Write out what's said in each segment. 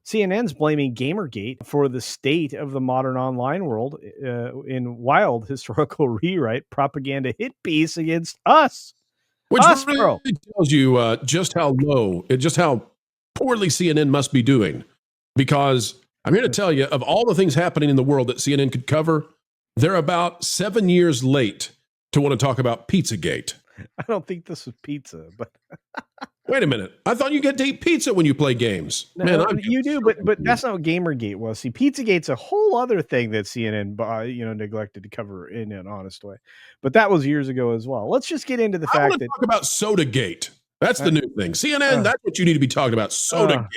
CNN's blaming Gamergate for the state of the modern online world in wild historical rewrite propaganda hit piece against us. Which Us, really bro. tells you just how poorly CNN must be doing. Because I'm here to tell you, of all the things happening in the world that CNN could cover, they're about 7 years late to want to talk about Pizzagate. I don't think this was pizza, but wait a minute. I thought you get to eat pizza when you play games. no, Man, you do, but that's not what Gamergate was. See, Pizzagate's a whole other thing that CNN, neglected to cover in an honest way. But that was years ago as well. Let's just get into the I fact want to that talk about Sodagate. That's the new thing. CNN, that's what you need to be talking about. Sodagate.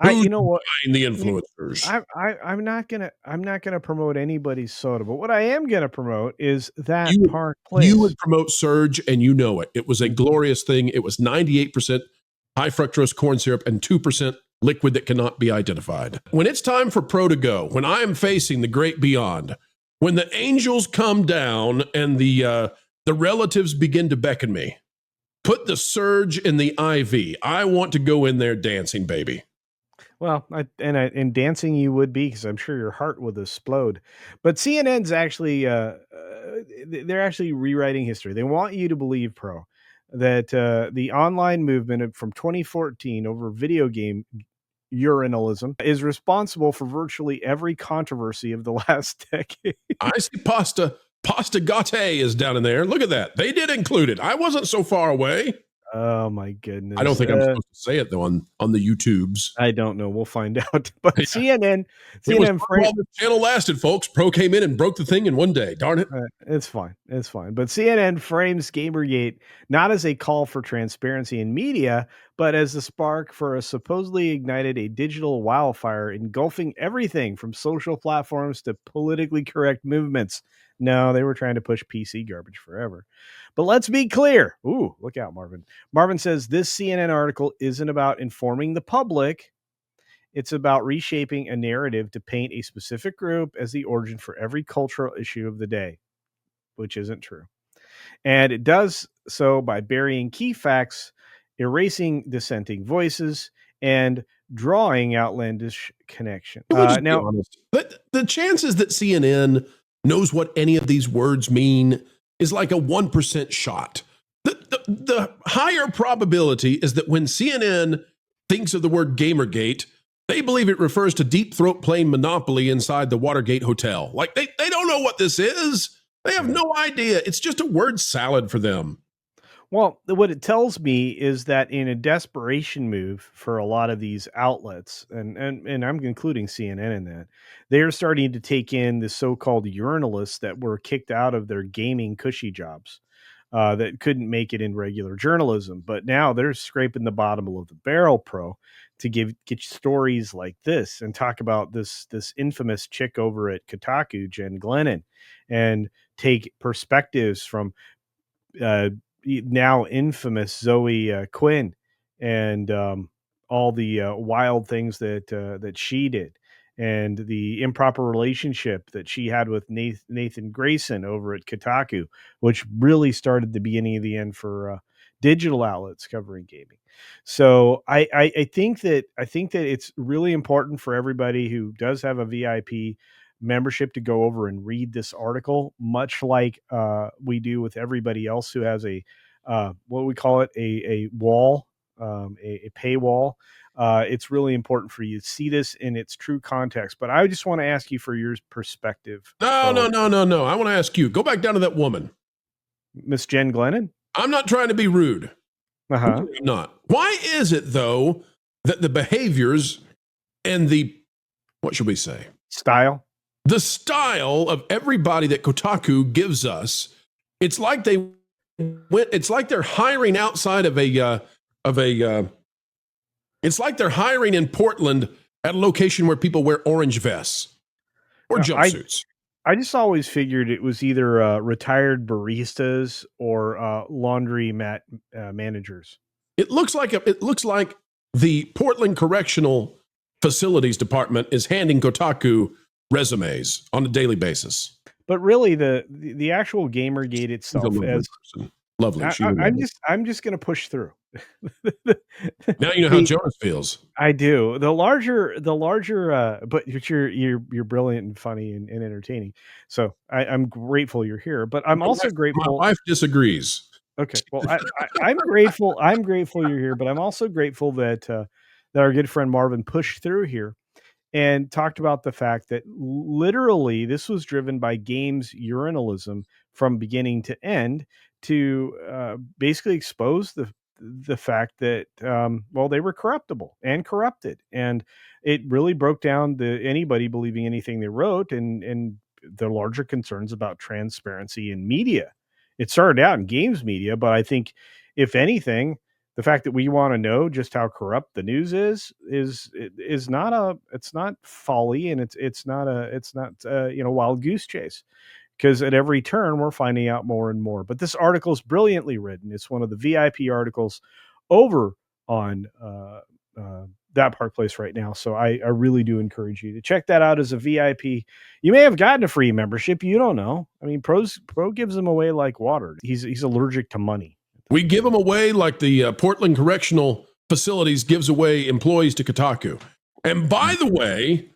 You know what? The influencers. I'm not gonna promote anybody's soda, but what I am gonna promote is that Park Place. You would promote Surge, and you know it. It was a glorious thing. It was 98% high fructose corn syrup and 2% liquid that cannot be identified. When it's time for Pro to go, when I am facing the great beyond, when the angels come down and the relatives begin to beckon me, put the Surge in the IV. I want to go in there dancing, baby. Well, in dancing you would be, because I'm sure your heart would explode. But CNN's actually they're actually rewriting history. They want you to believe, Pro, that the online movement from 2014 over video game urinalism is responsible for virtually every controversy of the last decade. I see Pasta Gate is down in there. Look at that. They did include it. I wasn't so far away. Oh my goodness. I don't think I'm supposed to say it though on the YouTubes. I don't know. We'll find out. But yeah. CNN while the channel lasted, folks. Pro came in and broke the thing in one day. Darn it. It's fine. It's fine. But CNN frames Gamergate not as a call for transparency in media, but as the spark for a supposedly ignited a digital wildfire engulfing everything from social platforms to politically correct movements. No, they were trying to push PC garbage forever. But let's be clear. Ooh, look out, Marvin. Marvin says this CNN article isn't about informing the public. It's about reshaping a narrative to paint a specific group as the origin for every cultural issue of the day, which isn't true. And it does so by burying key facts, erasing dissenting voices, and drawing outlandish connection. Now, the chances that CNN knows what any of these words mean is like a 1% shot. The higher probability is that when CNN thinks of the word Gamergate, they believe it refers to deep throat playing Monopoly inside the Watergate Hotel. Like they don't know what this is. They have no idea. It's just a word salad for them. Well, what it tells me is that in a desperation move for a lot of these outlets, and I'm including CNN in that, they're starting to take in the so-called urinalists that were kicked out of their gaming cushy jobs that couldn't make it in regular journalism. But now they're scraping the bottom of the barrel, Pro, to get stories like this and talk about this infamous chick over at Kotaku, Jen Glennon, and take perspectives from now infamous Zoe Quinn and all the wild things that she did, and the improper relationship that she had with Nathan Grayson over at Kotaku, which really started the beginning of the end for digital outlets covering gaming. So I think that it's really important for everybody who does have a VIP membership to go over and read this article, much like we do with everybody else who has a what we call it, a wall, a paywall. It's really important for you to see this in its true context. But I just want to ask you for your perspective. No. I want to ask you. Go back down to that woman, Miss Jen Glennon. I'm not trying to be rude. I'm not. Why is it though that the behaviors and the, what should we say, the style of everybody that Kotaku gives us, it's like they're hiring outside of it's like they're hiring in Portland at a location where people wear orange vests or jumpsuits. I just always figured it was either retired baristas or laundry mat managers. It looks like the Portland Correctional Facilities Department is handing Kotaku resumes on a daily basis. But really, the actual Gamergate itself, lovely. I'm just going to push through. Now you know how the Jonas feels. I do. But you're brilliant and funny and entertaining. So I'm grateful you're here, but I'm also My grateful. wife disagrees. Okay. Well, I'm grateful. I'm grateful you're here, but I'm also grateful that that our good friend Marvin pushed through here and talked about the fact that literally this was driven by games urinalism from beginning to end to basically expose the fact that well, they were corruptible and corrupted, and it really broke down the anybody believing anything they wrote, and the larger concerns about transparency in media. It started out in games media, but I think if anything, the fact that we want to know just how corrupt the news is not a it's not folly, and it's not wild goose chase, because at every turn we're finding out more and more. But this article is brilliantly written. It's one of the VIP articles over on that Park Place right now. So I really do encourage you to check that out as a VIP. You may have gotten a free membership. You don't know. I mean, Pro gives them away like water. He's allergic to money. We give them away like the Portland Correctional Facilities gives away employees to Kotaku. And by the way,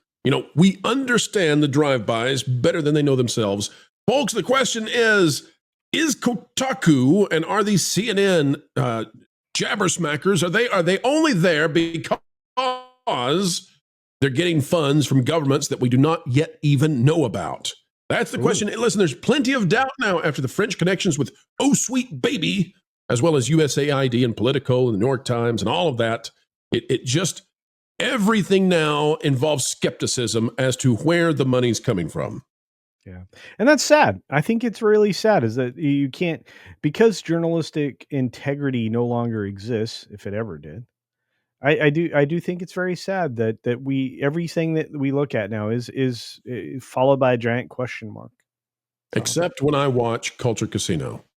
we understand the drive-bys better than they know themselves. Folks, the question is Kotaku and are these CNN jabbersmackers, are they only there because they're getting funds from governments that we do not yet even know about? That's the question. Listen, there's plenty of doubt now after the French connections with Oh Sweet Baby, as well as USAID and Politico and the New York Times and all of that. It just, everything now involves skepticism as to where the money's coming from. Yeah. And that's sad. I think it's really sad is that you can't, because journalistic integrity no longer exists, if it ever did. I do think it's very sad that we everything that we look at now is followed by a giant question mark. So. Except when I watch Culture Casino.